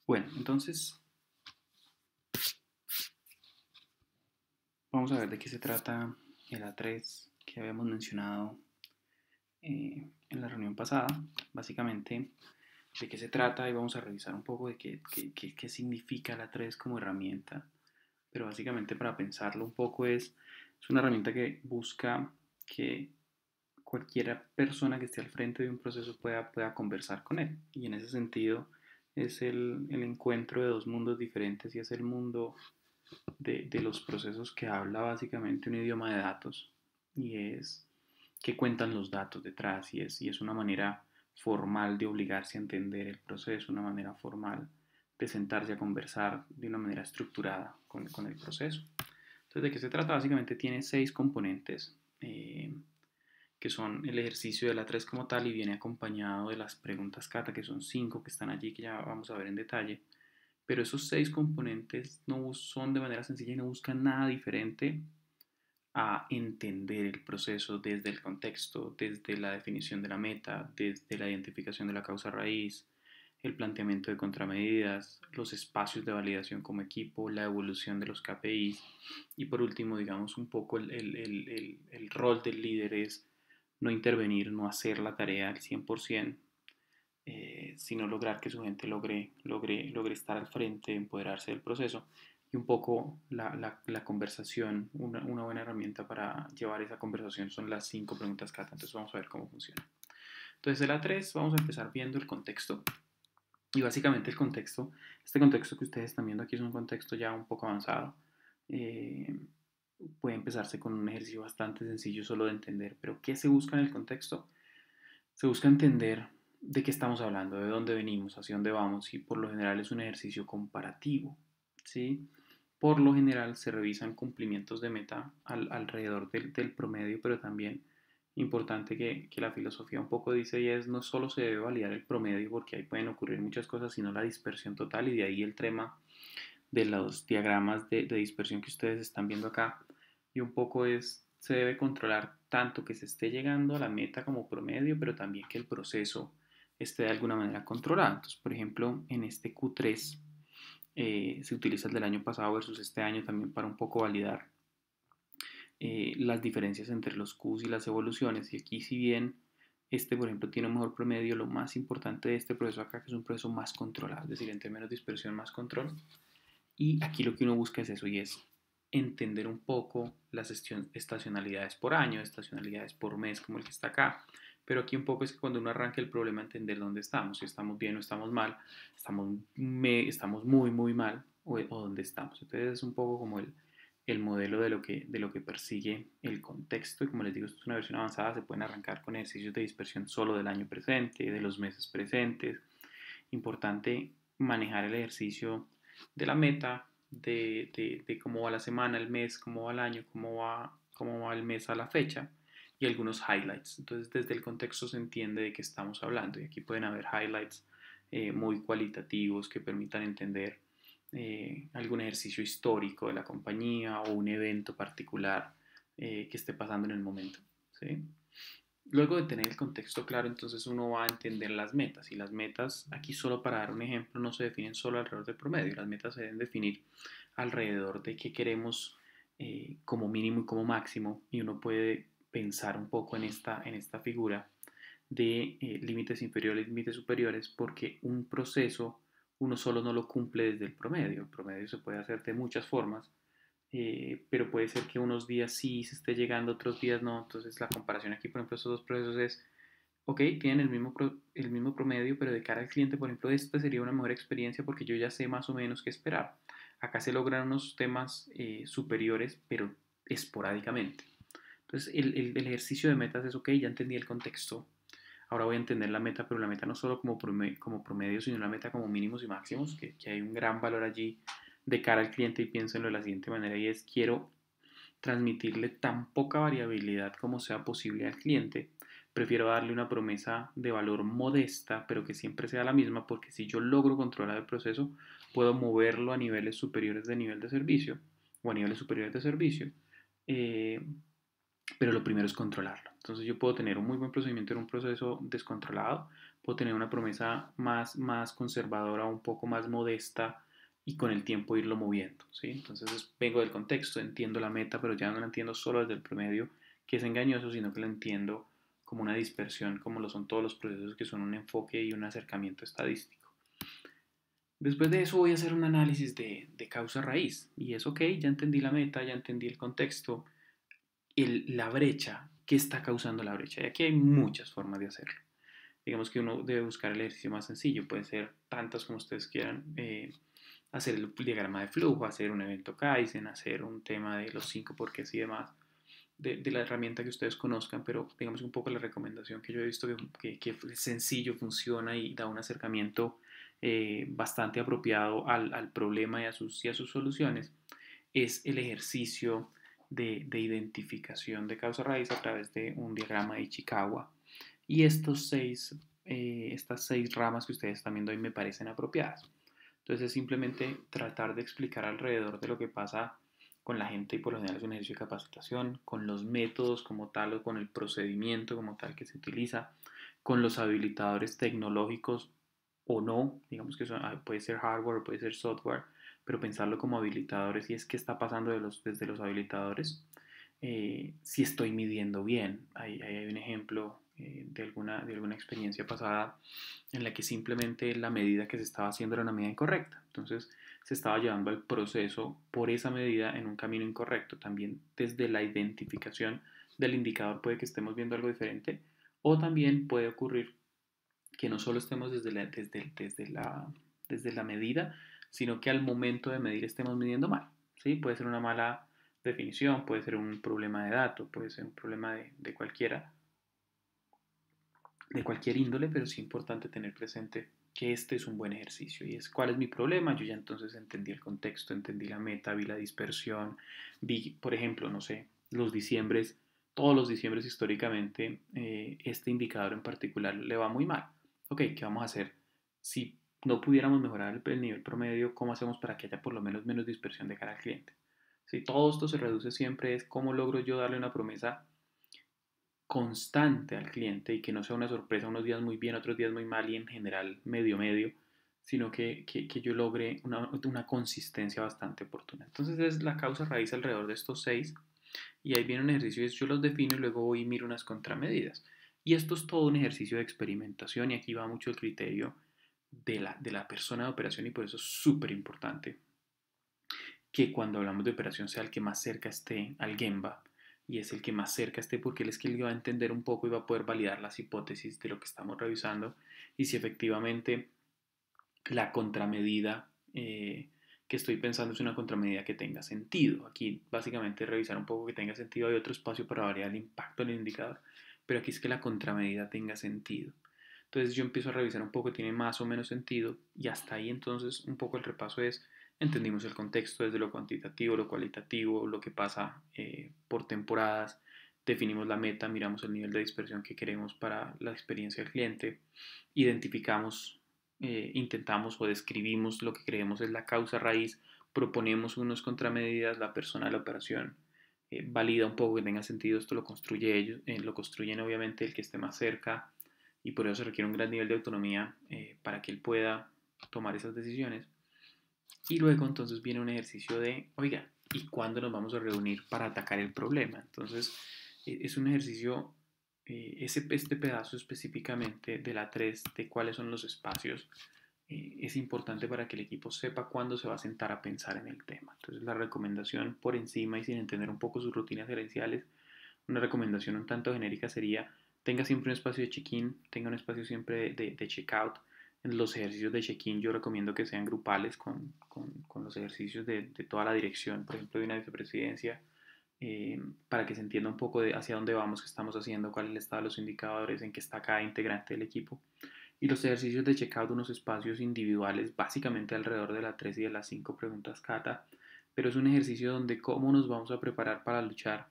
Bueno, entonces vamos a ver de qué se trata el A3 que habíamos mencionado en la reunión pasada. Básicamente, de qué se trata y vamos a revisar un poco de qué significa el A3 como herramienta. Pero básicamente para pensarlo un poco es una herramienta que busca que cualquier persona que esté al frente de un proceso pueda conversar con él. Y en ese sentido es el encuentro de dos mundos diferentes y es el mundo de los procesos que habla básicamente un idioma de datos y es que cuentan los datos detrás y es una manera formal de obligarse a entender el proceso, una manera formal de sentarse a conversar de una manera estructurada con el proceso. Entonces, ¿de qué se trata? Básicamente tiene 6 componentes que son el ejercicio de la 3 como tal y viene acompañado de las preguntas kata, que son 5 que están allí, que ya vamos a ver en detalle. Pero esos 6 componentes no son de manera sencilla y no buscan nada diferente a entender el proceso desde el contexto, desde la definición de la meta, desde la identificación de la causa raíz, el planteamiento de contramedidas, los espacios de validación como equipo, la evolución de los KPIs y por último, digamos, un poco el rol del líder es no intervenir, no hacer la tarea al 100%, sino lograr que su gente logre estar al frente, empoderarse del proceso y un poco la conversación, una buena herramienta para llevar esa conversación son las 5 preguntas kata, entonces vamos a ver cómo funciona. Entonces de la 3 vamos a empezar viendo el contexto y básicamente el contexto, este contexto que ustedes están viendo aquí es un contexto ya un poco avanzado. Eh, Puede empezarse con un ejercicio bastante sencillo solo de entender, pero ¿qué se busca en el contexto? Se busca entender de qué estamos hablando, de dónde venimos, hacia dónde vamos y por lo general es un ejercicio comparativo, ¿sí? Por lo general se revisan cumplimientos de meta alrededor del promedio, pero también importante que la filosofía un poco dice y es no solo se debe validar el promedio porque ahí pueden ocurrir muchas cosas, sino la dispersión total y de ahí el tema de los diagramas de dispersión que ustedes están viendo acá y un poco se debe controlar tanto que se esté llegando a la meta como promedio, pero también que el proceso esté de alguna manera controlado. Entonces, por ejemplo, en este Q3 se utiliza el del año pasado versus este año también para un poco validar las diferencias entre los Qs y las evoluciones. Y aquí, si bien este, por ejemplo, tiene un mejor promedio, lo más importante de este proceso acá que es un proceso más controlado, es decir, entre menos dispersión, más control. Y aquí lo que uno busca es eso y es entender un poco las estacionalidades por año, estacionalidades por mes, como el que está acá. Pero aquí un poco es que cuando uno arranca el problema, entender dónde estamos, si estamos bien o estamos mal, estamos muy, muy mal o dónde estamos. Entonces es un poco como el modelo de lo que persigue el contexto. Y como les digo, esto es una versión avanzada, se pueden arrancar con ejercicios de dispersión solo del año presente, de los meses presentes. Importante manejar el ejercicio de la meta, de cómo va la semana, el mes, cómo va el año, cómo va el mes a la fecha y algunos highlights. Entonces, desde el contexto se entiende de qué estamos hablando y aquí pueden haber highlights muy cualitativos que permitan entender algún ejercicio histórico de la compañía o un evento particular que esté pasando en el momento. ¿Sí? Luego de tener el contexto claro, entonces uno va a entender las metas. Y las metas, aquí solo para dar un ejemplo, no se definen solo alrededor del promedio. Las metas se deben definir alrededor de qué queremos como mínimo y como máximo. Y uno puede pensar un poco en esta figura de límites inferiores y límites superiores, porque un proceso uno solo no lo cumple desde el promedio. El promedio se puede hacer de muchas formas pero puede ser que unos días sí se esté llegando, otros días no. Entonces la comparación aquí, por ejemplo, estos dos procesos es, ok, tienen el mismo promedio, pero de cara al cliente, por ejemplo, esta sería una mejor experiencia porque yo ya sé más o menos qué esperar. Acá se logran unos temas superiores, pero esporádicamente. Entonces el ejercicio de metas es, ok, ya entendí el contexto, ahora voy a entender la meta, pero la meta no solo como promedio, sino la meta como mínimos y máximos, que hay un gran valor allí de cara al cliente y piénsenlo de la siguiente manera y es quiero transmitirle tan poca variabilidad como sea posible al cliente. Prefiero darle una promesa de valor modesta, pero que siempre sea la misma, porque si yo logro controlar el proceso, puedo moverlo a niveles superiores de nivel de servicio o a niveles superiores de servicio. Eh, pero lo primero es controlarlo. Entonces yo puedo tener un muy buen procedimiento en un proceso descontrolado, puedo tener una promesa más conservadora, un poco más modesta y con el tiempo irlo moviendo, ¿sí? Entonces vengo del contexto, entiendo la meta, pero ya no la entiendo solo desde el promedio, que es engañoso, sino que la entiendo como una dispersión, como lo son todos los procesos que son un enfoque y un acercamiento estadístico. Después de eso voy a hacer un análisis de causa raíz y es ok, ya entendí la meta, ya entendí el contexto, la brecha, ¿qué está causando la brecha? Y aquí hay muchas formas de hacerlo. Digamos que uno debe buscar el ejercicio más sencillo, puede ser tantas como ustedes quieran, hacer el diagrama de flujo, hacer un evento Kaizen, hacer un tema de los 5 porqués y demás, de la herramienta que ustedes conozcan, pero digamos un poco la recomendación que yo he visto que es sencillo, funciona y da un acercamiento bastante apropiado al problema y a sus soluciones, es el ejercicio de identificación de causa raíz a través de un diagrama de Ichikawa. Y estas seis ramas que ustedes están viendo ahí me parecen apropiadas. Entonces es simplemente tratar de explicar alrededor de lo que pasa con la gente y por lo general es un ejercicio de capacitación, con los métodos como tal o con el procedimiento como tal que se utiliza, con los habilitadores tecnológicos o no, digamos que puede ser hardware o puede ser software, pero pensarlo como habilitadores y es qué está pasando desde los habilitadores, si estoy midiendo bien. Ahí hay un ejemplo de alguna experiencia pasada en la que simplemente la medida que se estaba haciendo era una medida incorrecta. Entonces se estaba llevando al proceso por esa medida en un camino incorrecto. También desde la identificación del indicador puede que estemos viendo algo diferente o también puede ocurrir que no solo estemos desde la medida, sino que al momento de medir estemos midiendo mal. ¿Sí? Puede ser una mala definición, puede ser un problema de dato, puede ser un problema de cualquier índole, pero sí es importante tener presente que este es un buen ejercicio y es cuál es mi problema. Yo ya entonces entendí el contexto, entendí la meta, vi la dispersión, vi, por ejemplo, no sé, todos los diciembres históricamente, este indicador en particular le va muy mal. Ok, ¿qué vamos a hacer? Si no pudiéramos mejorar el nivel promedio, ¿cómo hacemos para que haya por lo menos dispersión de cara al cliente? Si todo esto se reduce siempre es cómo logro yo darle una promesa constante al cliente y que no sea una sorpresa unos días muy bien, otros días muy mal y en general medio medio, sino que yo logre una consistencia bastante oportuna. Entonces es la causa raíz alrededor de estos seis y ahí viene un ejercicio, yo los defino y luego voy y miro unas contramedidas. Y esto es todo un ejercicio de experimentación y aquí va mucho el criterio de la persona de operación y por eso es súper importante que cuando hablamos de operación sea el que más cerca esté al Gemba y es el que más cerca esté porque él es que va a entender un poco y va a poder validar las hipótesis de lo que estamos revisando y si efectivamente la contramedida que estoy pensando es una contramedida que tenga sentido. Aquí básicamente revisar un poco que tenga sentido, hay otro espacio para variar el impacto del indicador, pero aquí es que la contramedida tenga sentido. Entonces yo empiezo a revisar un poco, tiene más o menos sentido y hasta ahí entonces un poco el repaso es, entendimos el contexto desde lo cuantitativo, lo cualitativo, lo que pasa por temporadas, definimos la meta, miramos el nivel de dispersión que queremos para la experiencia del cliente, identificamos, intentamos o describimos lo que creemos es la causa raíz, proponemos unos contramedidas, la persona de la operación valida un poco que tenga sentido, esto lo construye ellos, lo construyen obviamente el que esté más cerca y por eso se requiere un gran nivel de autonomía para que él pueda tomar esas decisiones. Y luego entonces viene un ejercicio de, oiga, ¿y cuándo nos vamos a reunir para atacar el problema? Entonces es un ejercicio, este pedazo específicamente de la 3 de cuáles son los espacios, es importante para que el equipo sepa cuándo se va a sentar a pensar en el tema. Entonces la recomendación por encima y sin entender un poco sus rutinas gerenciales, una recomendación un tanto genérica sería tenga siempre un espacio de check-in, tenga un espacio siempre de check-out. En los ejercicios de check-in yo recomiendo que sean grupales con los ejercicios de toda la dirección, por ejemplo de una vicepresidencia, para que se entienda un poco de hacia dónde vamos, qué estamos haciendo, cuál es el estado de los indicadores, en qué está cada integrante del equipo. Y los ejercicios de check-out, unos espacios individuales, básicamente alrededor de las 3 y de las 5 preguntas cata, pero es un ejercicio donde cómo nos vamos a preparar para luchar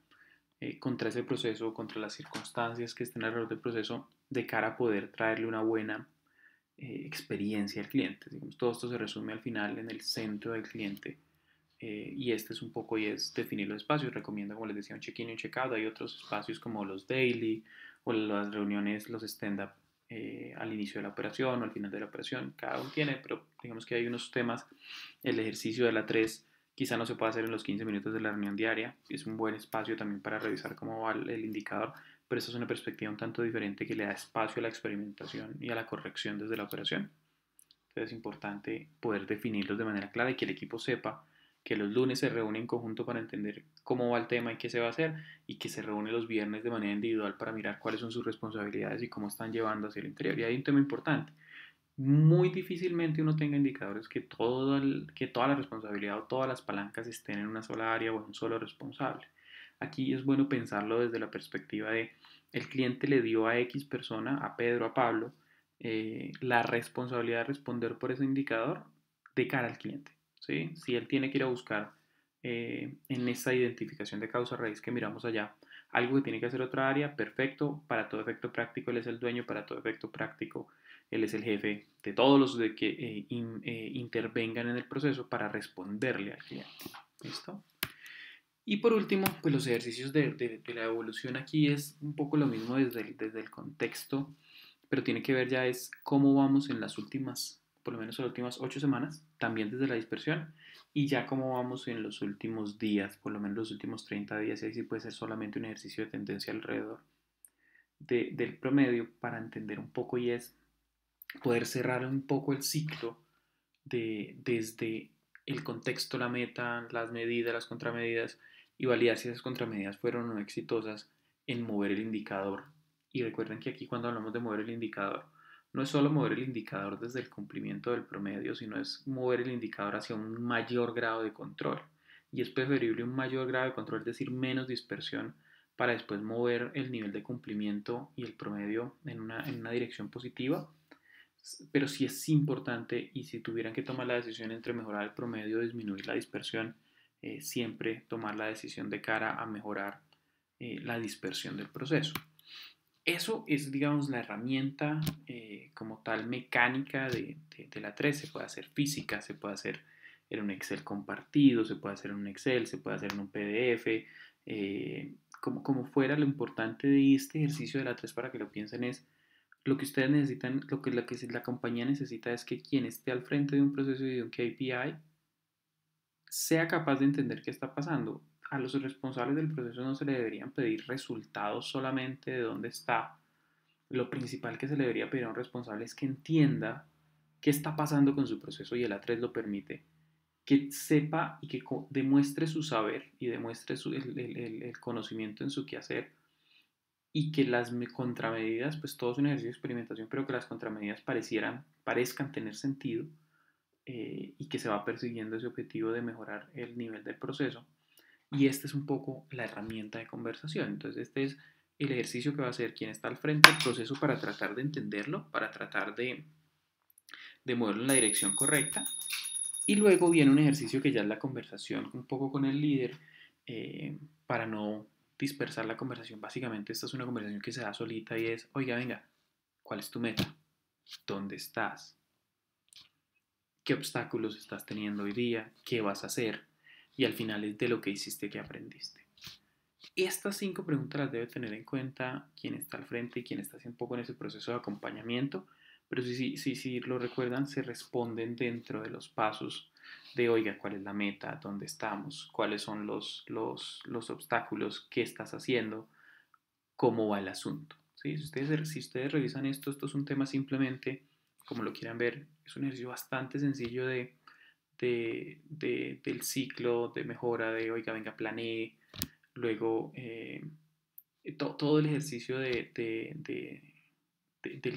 contra ese proceso, contra las circunstancias que estén alrededor del proceso, de cara a poder traerle una buena experiencia al cliente. Digamos, todo esto se resume al final en el centro del cliente, y este es un poco y es definir los espacios. Recomiendo, como les decía, un check-in y un check-out. Hay otros espacios como los daily o las reuniones, los stand-up al inicio de la operación o al final de la operación. Cada uno tiene, pero digamos que hay unos temas. El ejercicio de la 3 quizá no se pueda hacer en los 15 minutos de la reunión diaria. Es un buen espacio también para revisar cómo va el indicador, pero esta es una perspectiva un tanto diferente que le da espacio a la experimentación y a la corrección desde la operación. Entonces es importante poder definirlos de manera clara y que el equipo sepa que los lunes se reúne en conjunto para entender cómo va el tema y qué se va a hacer, y que se reúne los viernes de manera individual para mirar cuáles son sus responsabilidades y cómo están llevando hacia el interior. Y hay un tema importante. Muy difícilmente uno tenga indicadores que toda la responsabilidad o todas las palancas estén en una sola área o en un solo responsable. Aquí es bueno pensarlo desde la perspectiva de el cliente le dio a X persona, a Pedro, a Pablo, la responsabilidad de responder por ese indicador de cara al cliente. ¿Sí? Si él tiene que ir a buscar en esta identificación de causa raíz que miramos allá, algo que tiene que hacer otra área, perfecto, para todo efecto práctico él es el dueño, para todo efecto práctico él es el jefe de todos los de que intervengan en el proceso para responderle al cliente. ¿Listo? Y por último, pues los ejercicios de la evolución aquí es un poco lo mismo desde el contexto, pero tiene que ver ya es cómo vamos en las últimas, por lo menos en las últimas 8 semanas, también desde la dispersión, y ya cómo vamos en los últimos días, por lo menos los últimos 30 días, y ahí sí puede ser solamente un ejercicio de tendencia alrededor del promedio para entender un poco y es poder cerrar un poco el ciclo desde el contexto, la meta, las medidas, las contramedidas y validar si esas contramedidas fueron o no exitosas en mover el indicador. Y recuerden que aquí cuando hablamos de mover el indicador, no es solo mover el indicador desde el cumplimiento del promedio, sino es mover el indicador hacia un mayor grado de control. Y es preferible un mayor grado de control, es decir, menos dispersión, para después mover el nivel de cumplimiento y el promedio en una dirección positiva. Pero sí es importante, y si tuvieran que tomar la decisión entre mejorar el promedio o disminuir la dispersión, siempre tomar la decisión de cara a mejorar la dispersión del proceso. Eso es, digamos, la herramienta como tal mecánica de la 3. Se puede hacer física, se puede hacer en un Excel compartido, se puede hacer en un Excel, se puede hacer en un PDF. Como fuera, lo importante de este ejercicio de la 3 para que lo piensen es lo que ustedes necesitan, lo que la compañía necesita es que quien esté al frente de un proceso y de un KPI sea capaz de entender qué está pasando. A los responsables del proceso no se le deberían pedir resultados solamente de dónde está. Lo principal que se le debería pedir a un responsable es que entienda qué está pasando con su proceso, y el A3 lo permite. Que sepa y que demuestre su saber y demuestre el conocimiento en su quehacer, y que las contramedidas, pues todo es un ejercicio de experimentación, pero que las contramedidas parezcan tener sentido, y que se va persiguiendo ese objetivo de mejorar el nivel del proceso. Y esta es un poco la herramienta de conversación. Entonces este es el ejercicio que va a hacer quien está al frente del proceso para tratar de entenderlo, para tratar de moverlo en la dirección correcta. Y luego viene un ejercicio que ya es la conversación un poco con el líder, para no dispersar la conversación. Básicamente esta es una conversación que se da solita y es, oiga, venga, ¿cuál es tu meta? ¿Dónde estás? ¿Qué obstáculos estás teniendo hoy día? ¿Qué vas a hacer? Y al final es de lo que hiciste, que aprendiste. Estas 5 preguntas las debe tener en cuenta quien está al frente y quien está un poco en ese proceso de acompañamiento, pero si lo recuerdan, se responden dentro de los pasos de, oiga, ¿cuál es la meta? ¿Dónde estamos? ¿Cuáles son los obstáculos? ¿Qué estás haciendo? ¿Cómo va el asunto? ¿Sí? Si ustedes revisan esto es un tema simplemente, como lo quieran ver, es un ejercicio bastante sencillo del ciclo de mejora de, oiga, venga, planee. Luego, todo el ejercicio del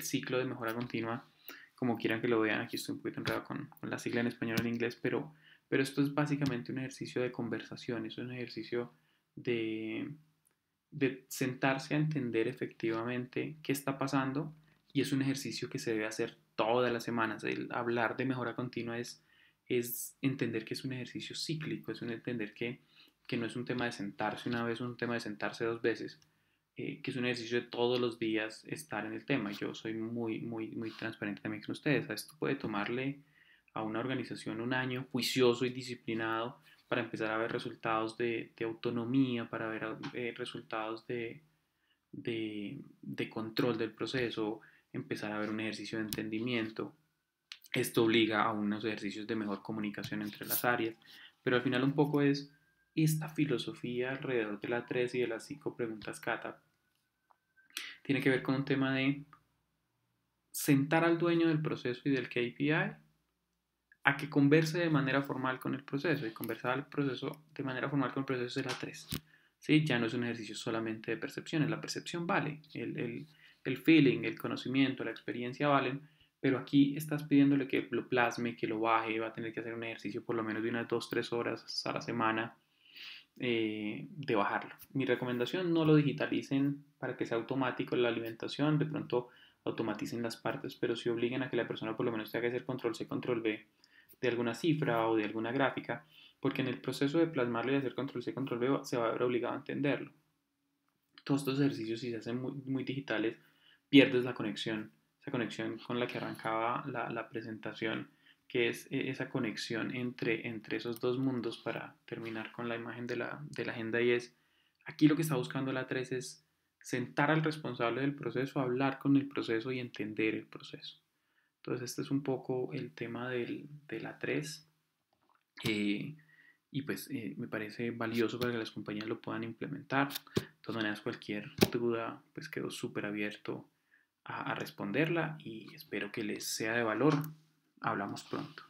ciclo de mejora continua, como quieran que lo vean, aquí estoy un poquito enredado con la sigla en español o en inglés, pero esto es básicamente un ejercicio de conversación, es un ejercicio de, de sentarse a entender efectivamente qué está pasando, y es un ejercicio que se debe hacer todas las semanas. El hablar de mejora continua es entender que es un ejercicio cíclico, es un entender que no es un tema de sentarse una vez, un tema de sentarse 2 veces, que es un ejercicio de todos los días estar en el tema. Yo soy muy transparente también con ustedes. A esto puede tomarle a una organización un año juicioso y disciplinado para empezar a ver resultados de autonomía, para ver resultados de control del proceso, empezar a ver un ejercicio de entendimiento. Esto obliga a unos ejercicios de mejor comunicación entre las áreas, pero al final un poco es esta filosofía alrededor de la 3 y de las 5 preguntas kata. Tiene que ver con un tema de sentar al dueño del proceso y del KPI a que converse de manera formal con el proceso, y conversar el proceso de manera formal con el proceso es la 3. ¿Sí? Ya no es un ejercicio solamente de percepciones, la percepción vale, el feeling, el conocimiento, la experiencia valen, pero aquí estás pidiéndole que lo plasme, que lo baje, va a tener que hacer un ejercicio por lo menos de unas 2-3 horas a la semana de bajarlo. Mi recomendación, no lo digitalicen para que sea automático la alimentación, de pronto automaticen las partes, pero sí obliguen a que la persona por lo menos tenga que hacer control C, control V de alguna cifra o de alguna gráfica, porque en el proceso de plasmarlo y hacer control C, control V se va a ver obligado a entenderlo. Todos estos ejercicios, si se hacen muy digitales, pierdes la conexión, esa conexión con la que arrancaba la presentación, que es esa conexión entre esos dos mundos para terminar con la imagen de la agenda, y es, aquí lo que está buscando la 3 es sentar al responsable del proceso, hablar con el proceso y entender el proceso. Entonces este es un poco el tema de la 3 y pues me parece valioso para que las compañías lo puedan implementar. De todas maneras, cualquier duda, pues quedo súper abierto a responderla y espero que les sea de valor. Hablamos pronto.